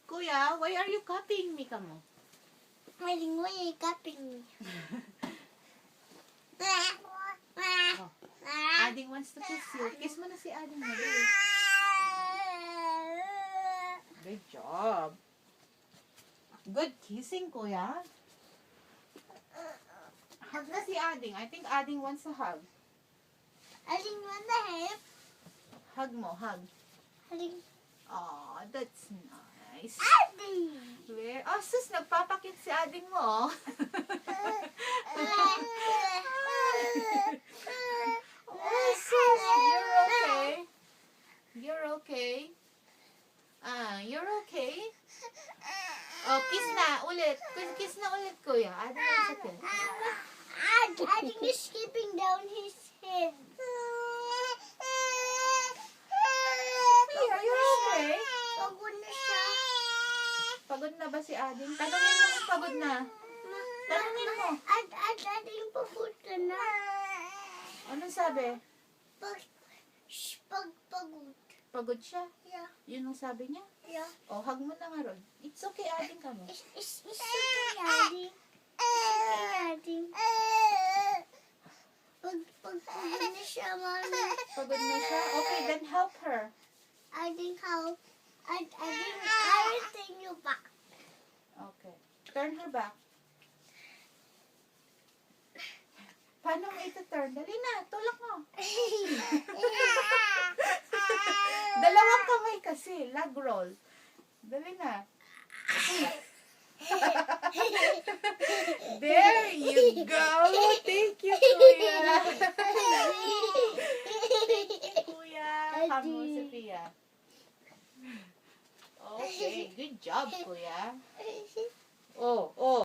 Kuya, why are you copying me, kamo? Why are you copying me? Oh. Ading wants to kiss you. Kiss mo na si Ading na. Good job. Good kissing, kuya. Hug na si Ading. I think Ading wants a hug. Aling want the help? Hug mo, hug. Aling. Aw, that's nice. Aling. Where? Oh, sus, nagpapakit si Ading mo. Oh, sus, you're okay. You're okay. You're okay. Oh, kiss na ulit. Kiss na ulit, kuya. Ading wants a kiss. Aling is skipping down his head. Are you okay? Pagod na siya. Pagod na ba si Ading? Tanungin mo kung pagod na. Tanungin mo. Aling pagod ka na. Anong sabi? Pagod. Pagod siya? Yeah. Yun ang sabi niya? Yeah. Oh, hug mo na nga ron. It's okay, Ading ka mo. It's okay, Aling. Aling. Pagod na siya, Mami. Pagod na siya? Okay, then help her. I think I will take you back. Okay. Turn her back. Paano mo ito turn? Dali na, tulak mo. Dalawang kamay kasi, lag roll. Dali na. There you go. Thank you, kuya. Kuya. Kamu, Sophia. Okay, good job, kuya. Oh, oh.